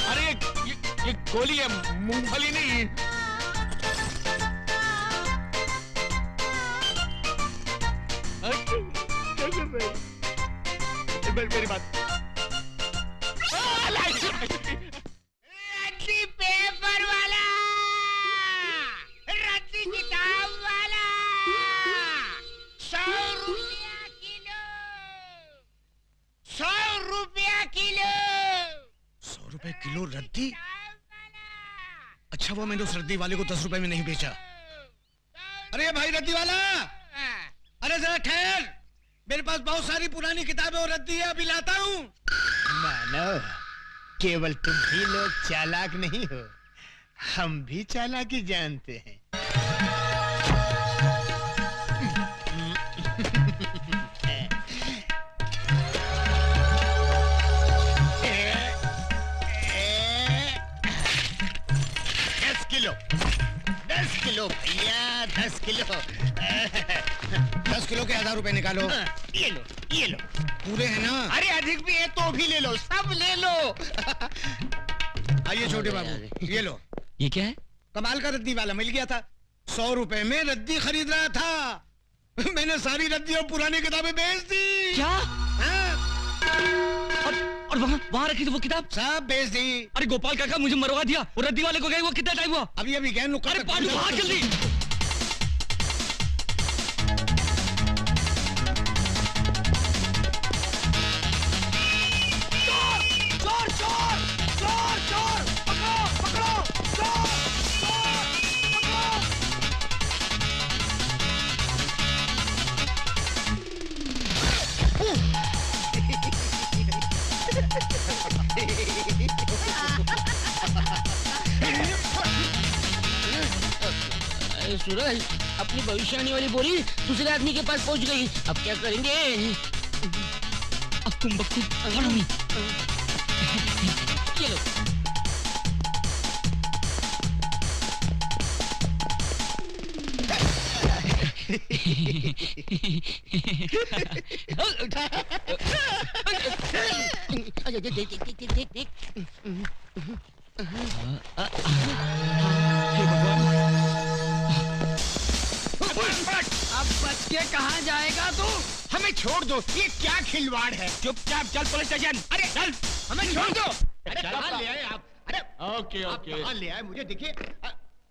अरे ये गोली है, मूंगफली नहीं। मेरी बात। रद्दी पेपर वाला, रद्दी किताब वाला, 100 रुपया किलो, 100 रुपया किलो। 100 रुपए किलो रद्दी? अच्छा हुआ मैंने उस रद्दी वाले को 10 रुपए में नहीं बेचा। अरे भाई रद्दी वाला, अरे जरा ठहर, मेरे पास बहुत सारी पुरानी किताबें और रद्दी है, अभी लाता हूँ। मानो केवल तुम ही लोग चालाक नहीं हो, हम भी चालाकी जानते हैं। दस किलो भैया, 10 किलो। 10 किलो के 1000 रुपए निकालो। ये लो, ये लो। पूरे हैं ना? अरे अधिक भी है तो भी ले लो, सब ले लो। आइए छोटे बाबू, ये लो। ये क्या है? कमाल का रद्दी वाला मिल गया था, 100 रुपए में रद्दी खरीद रहा था। मैंने सारी रद्दी और पुरानी किताबें बेच दी। क्या? और वहाँ रखी थी वो किताब? सब बेच दी। अरे गोपाल काका मुझे मरवा दिया, और रद्दी वाले को गए वो कितना टाइम हुआ? अभी गए। अरे पांडू भाग जल्दी। सूरज, अपनी भविष्यवाणी वाली बोरी दूसरे आदमी के पास पहुंच गई, अब क्या करेंगे? अक्कुम बक्कुम, follow me। चलो। देख। अब बच के कहाँ जाएगा तू? हमें छोड़ दो, ये क्या खिलवाड़ है? चुपचाप चल पुलिस स्टेशन। अरे चल, हमें छोड़ दो। अरे कहाँ ले आए आप? अरे ओके आप कहाँ ले आए? मुझे देखिए।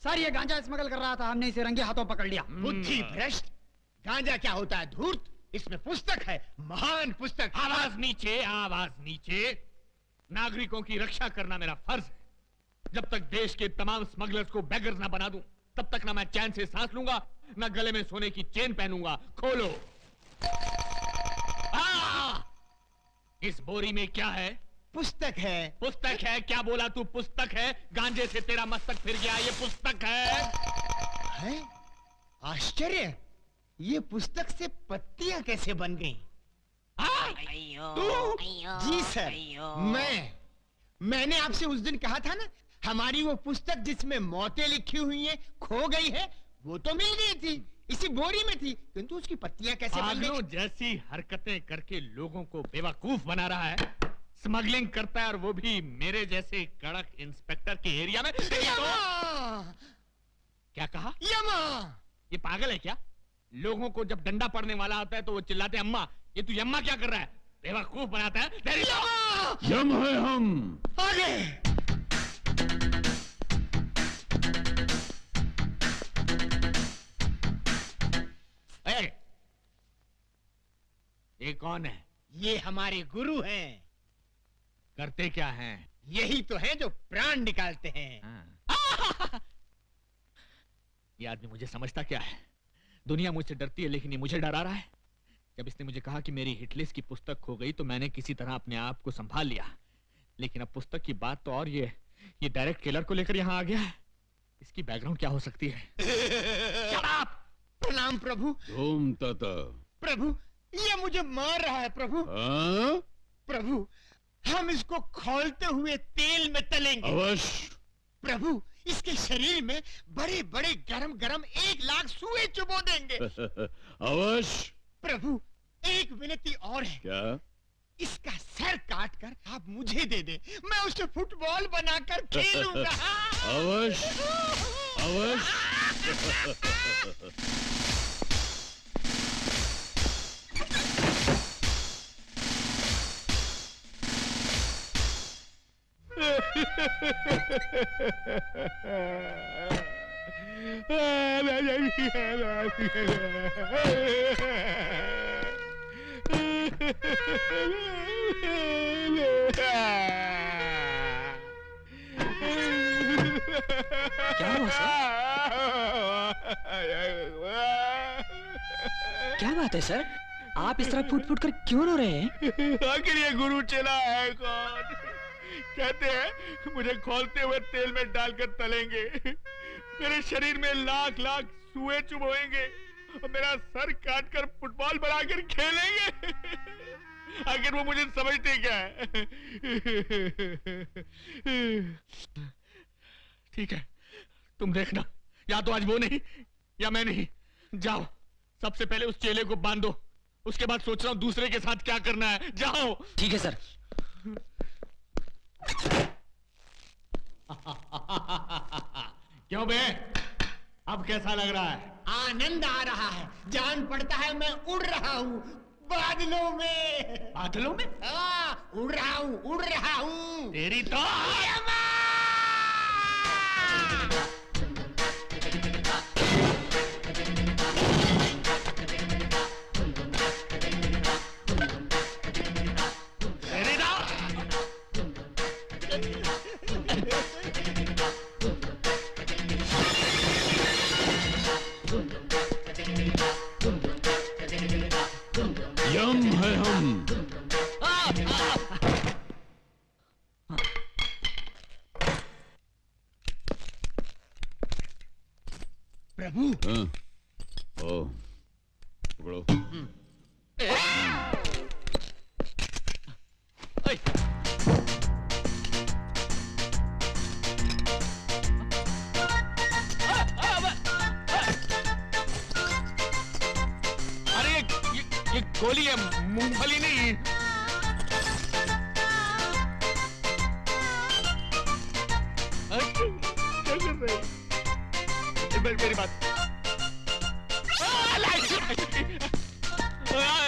सर ये गांजा स्मगल कर रहा था, हमने इसे रंगे हाथों पकड़ लिया। बुद्धि भ्रष्ट, गांजा क्या होता है? धूर्त। इसमें पुस्तक है, महान पुस्तक। आवाज नीचे, आवाज नीचे। नागरिकों की रक्षा करना मेरा फर्ज है। जब तक देश के तमाम स्मगलर्स को बेगर्स ना बना दूं, तब तक ना मैं चैन से सांस लूंगा, ना गले में सोने की चेन पहनूंगा। खोलो। इस बोरी में क्या है? पुस्तक है। पुस्तक है? क्या बोला तू? पुस्तक है? गांजे से तेरा मस्तक फिर गया, ये पुस्तक है। आश्चर्य, ये पुस्तक से पत्तियां कैसे बन गईं? तू? जी सर, मैंने आपसे उस दिन कहा था ना, हमारी वो पुस्तक जिसमें मौतें लिखी हुई हैं खो गई है, वो तो मिल गई थी, इसी बोरी में थी, किंतु उसकी पत्तियां कैसे बन गई? जैसी हरकतें करके लोगों को बेवकूफ बना रहा है, स्मगलिंग करता है, और वो भी मेरे जैसे कड़क इंस्पेक्टर के एरिया में। क्या कहा? यमा। ये पागल है क्या? लोगों को जब डंडा पड़ने वाला होता है तो वो चिल्लाते हैं अम्मा। ये तू यम्मा क्या कर रहा है? बेवकूफ बनाता है। यम है हम। आगे। ये कौन है? ये हमारे गुरु हैं। करते क्या हैं? यही तो है जो प्राण निकालते हैं। ये आदमी मुझे समझता क्या है? दुनिया मुझसे डरती है, लेकिन ये मुझे डरा रहा है। जब इसने मुझे कहा कि मेरी हिटलिस्ट की पुस्तक खो गई, तो मैंने किसी तरह अपने आप को संभाल लिया, लेकिन अब पुस्तक की बात तो और ये डायरेक्ट किलर को लेकर यहाँ आ गया है। इसकी बैकग्राउंड क्या हो सकती है? प्रणाम प्रभु। ओम तत। प्रभु, ये मुझे मार रहा है प्रभु। प्रभु, हम इसको खौलते हुए तेल में तलेंगे। अवश्य। प्रभु, इसके शरीर में बड़े बड़े गरम गरम 1 लाख सुए चुबो देंगे। अवश्य। प्रभु एक विनती और है। क्या? इसका सर काट कर आप मुझे दे दे, मैं उसे फुटबॉल बनाकर खेलूंगा। अवश्य अवश्य। क्या हुआ सर? क्या बात है सर? आप इस तरह फूट फूट कर क्यों रो रहे हैं? आखिर ये गुरु चला है कौन? कहते हैं मुझे खोलते हुए तेल में डालकर तलेंगे, मेरे शरीर में लाख लाख सुए चुभोएंगे और मेरा सर काट कर फुटबॉल बनाकर खेलेंगे। आखिर वो मुझे समझते क्या है? ठीक है, तुम देखना, या तो आज वो नहीं या मैं नहीं। जाओ, सबसे पहले उस चेले को बांधो, उसके बाद सोच रहा हूं दूसरे के साथ क्या करना है। जाओ। ठीक है सर। क्यों बे, अब कैसा लग रहा है? आनंद आ रहा है, जान पड़ता है मैं उड़ रहा हूँ बादलों में। बादलों में? उड़ रहा हूँ। तेरी तो यम है हम। प्रभु। हाँ। ओ, पकड़ो। अरे ये गोली है, मूंगफली नहीं। मेरी बात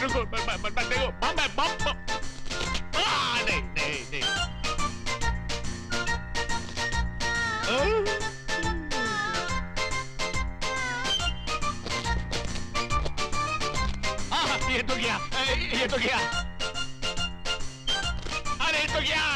रुको, देखो बम है, बम। नहीं नहीं नहीं। ये तो गया, ये तो गया, अरे तो गया।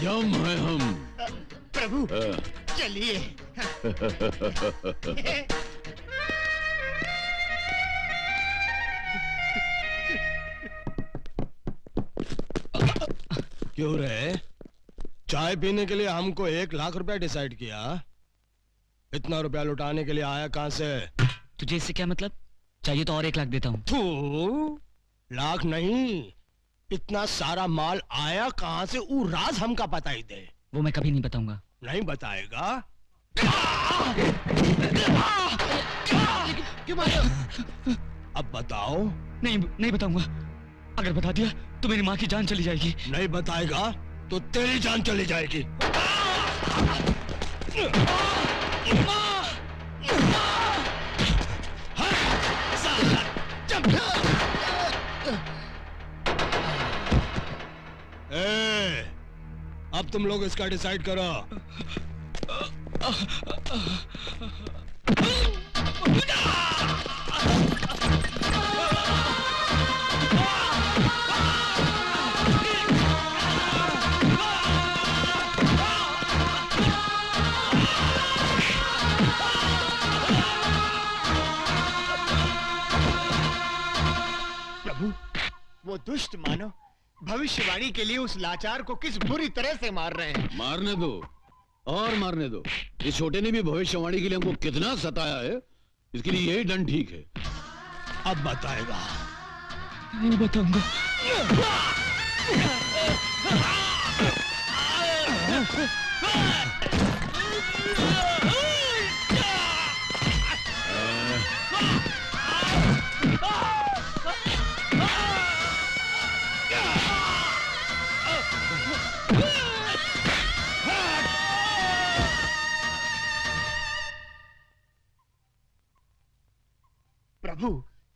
यम है हम। प्रभु चलिए। क्यों रे? चाय पीने के लिए हमको 1 लाख रुपया डिसाइड किया। इतना रुपया लुटाने के लिए आया कहां से? तुझे इससे क्या मतलब? चाहिए तो और 1 लाख देता हूँ। तू लाख नहीं, इतना सारा माल आया कहां से? वो राज हमका पता ही दे। वो मैं कभी नहीं बताऊंगा। नहीं बताएगा? क्यों मारो? अब बताओ। नहीं नहीं बताऊंगा। अगर बता दिया तो मेरी माँ की जान चली जाएगी। नहीं बताएगा तो तेरी जान चली जाएगी। अब तुम लोग इसका डिसाइड करो। प्रभु, वो दुष्ट मानव भविष्यवाणी के लिए उस लाचार को किस बुरी तरह से मार रहे हैं। मारने दो और मारने दो। इस छोटे ने भी भविष्यवाणी के लिए हमको कितना सताया है, इसके लिए यही दंड ठीक है। अब बताएगा। नहीं बताऊंगा। प्रभु,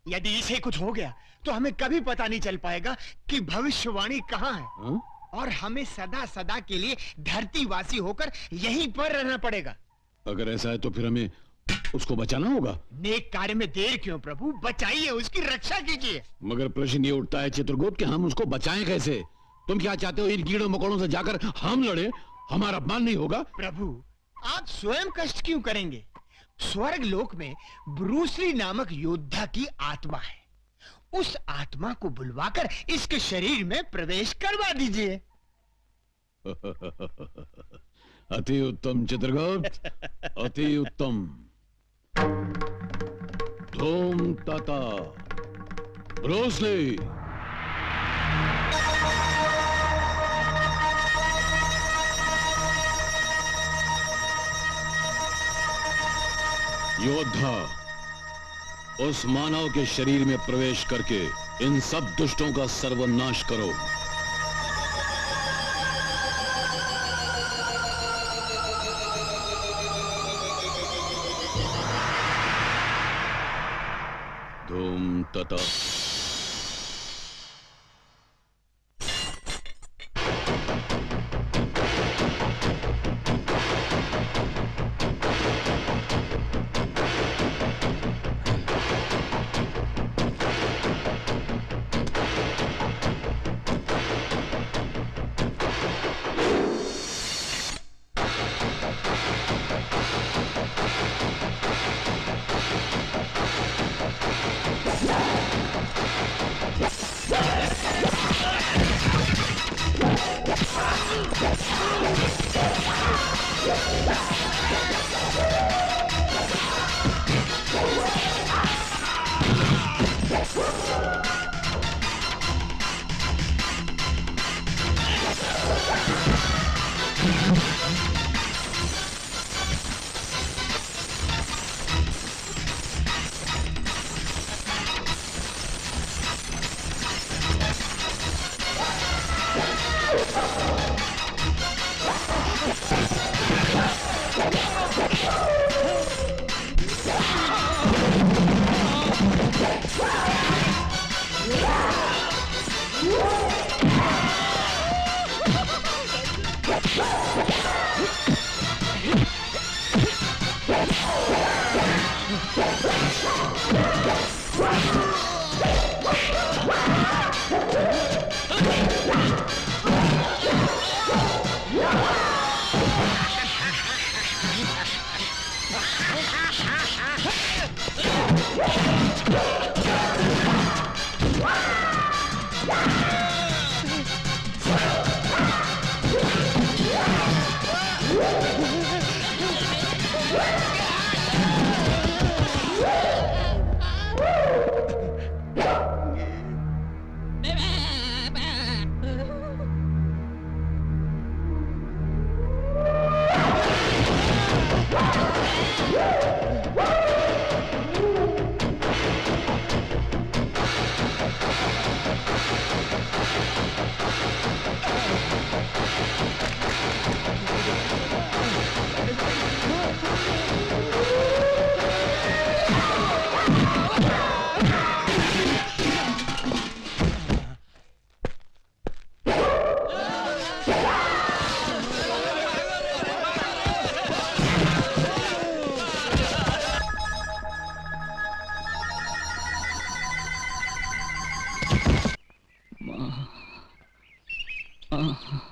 यदि इसे कुछ हो गया तो हमें कभी पता नहीं चल पाएगा कि भविष्यवाणी कहाँ है। हाँ? और हमें सदा सदा के लिए धरतीवासी होकर यहीं पर रहना पड़ेगा। अगर ऐसा है तो फिर हमें उसको बचाना होगा। नेक कार्य में देर क्यों प्रभु, बचाइए, उसकी रक्षा कीजिए। मगर प्रश्न ये उठता है चित्रगुप्त कि हम उसको बचाएं कैसे? तुम क्या चाहते हो, इन कीड़ों मकोड़ों से जाकर हम लड़े, हमारा अपमान नहीं होगा? प्रभु, आप स्वयं कष्ट क्यों करेंगे? स्वर्ग लोक में ब्रूसली नामक योद्धा की आत्मा है। उस आत्मा को बुलवाकर इसके शरीर में प्रवेश करवा दीजिए। अति उत्तम चित्रगुप्त, अति उत्तम। धूम तथा ब्रूसली। योद्धा, उस मानव के शरीर में प्रवेश करके इन सब दुष्टों का सर्वनाश करो। धूम तथा।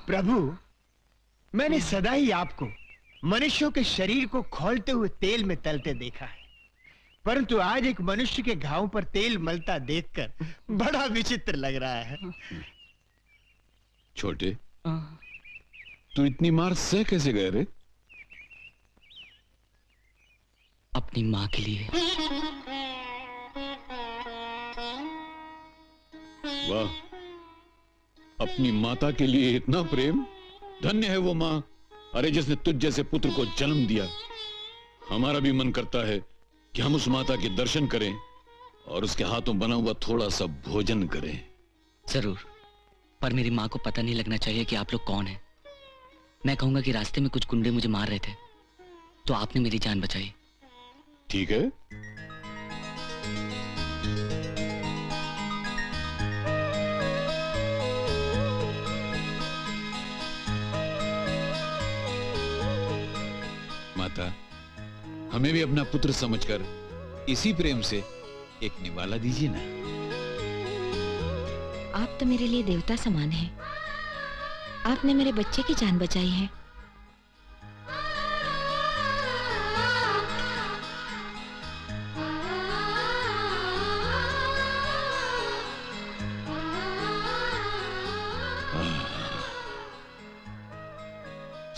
प्रभु, मैंने सदा ही आपको मनुष्यों के शरीर को खौलते हुए तेल में तलते देखा है। परंतु आज एक मनुष्य के घाव पर तेल मलता देखकर बड़ा विचित्र लग रहा है। छोटे, तू इतनी मार सह कैसे गए रे? अपनी माँ के लिए। वाह, अपनी माता के लिए इतना प्रेम। धन्य है वो माँ, अरे जिसने तुझ जैसे पुत्र को जन्म दिया। हमारा भी मन करता है कि हम उस माता के दर्शन करें और उसके हाथों बना हुआ थोड़ा सा भोजन करें। जरूर, पर मेरी माँ को पता नहीं लगना चाहिए कि आप लोग कौन हैं। मैं कहूंगा कि रास्ते में कुछ गुंडे मुझे मार रहे थे, तो आपने मेरी जान बचाई। ठीक है, माता, हमें भी अपना पुत्र समझकर इसी प्रेम से एक निवाला दीजिए ना। आप तो मेरे लिए देवता समान हैं। आपने मेरे बच्चे की जान बचाई है।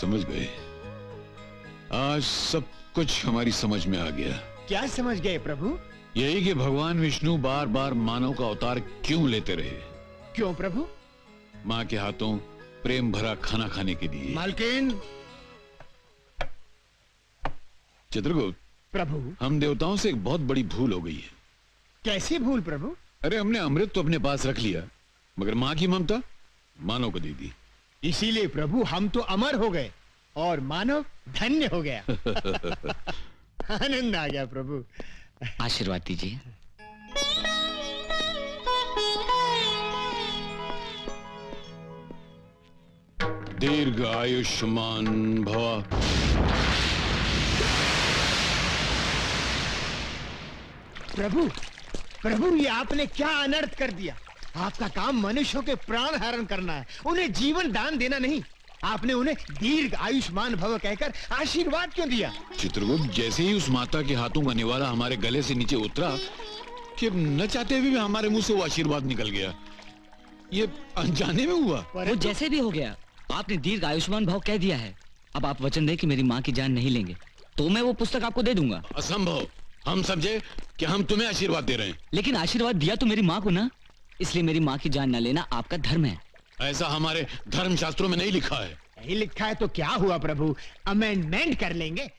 समझ गए, आज सब कुछ हमारी समझ में आ गया। क्या समझ गए प्रभु? यही कि भगवान विष्णु बार बार मानव का अवतार क्यों लेते रहे। क्यों प्रभु? माँ के हाथों प्रेम भरा खाना खाने के लिए। मालकिन, चित्रगुप्त, प्रभु हम देवताओं से एक बहुत बड़ी भूल हो गई है। कैसी भूल प्रभु? अरे हमने अमृत तो अपने पास रख लिया, मगर माँ की ममता मानव को दे दी। इसीलिए प्रभु हम तो अमर हो गए और मानव धन्य हो गया। आनंद आ गया प्रभु। आशीर्वाद दीजिए। दीर्घ आयुष्मान भव। प्रभु, प्रभु ये आपने क्या अनर्थ कर दिया। आपका काम मनुष्यों के प्राण हरण करना है, उन्हें जीवन दान देना नहीं। आपने उन्हें दीर्घ आयुष्मान भव कहकर आशीर्वाद क्यों दिया? चित्रगुप्त, जैसे ही उस माता के हाथों का निवाला हमारे गले से नीचे उतरा कि न चाहते हुए भी हमारे मुंह से वो आशीर्वाद निकल गया। ये अनजाने में हुआ। वो जैसे भी हो गया, आपने दीर्घ आयुष्मान भाव कह दिया है। अब आप वचन दें कि मेरी माँ की जान नहीं लेंगे, तो मैं वो पुस्तक आपको दे दूंगा। असंभव, हम समझे कि हम तुम्हें आशीर्वाद दे रहे हैं। लेकिन आशीर्वाद दिया तो मेरी माँ को ना, इसलिए मेरी माँ की जान न लेना आपका धर्म है। ऐसा हमारे धर्म शास्त्रों में नहीं लिखा है। नहीं लिखा है तो क्या हुआ प्रभु, अमेंडमेंट कर लेंगे।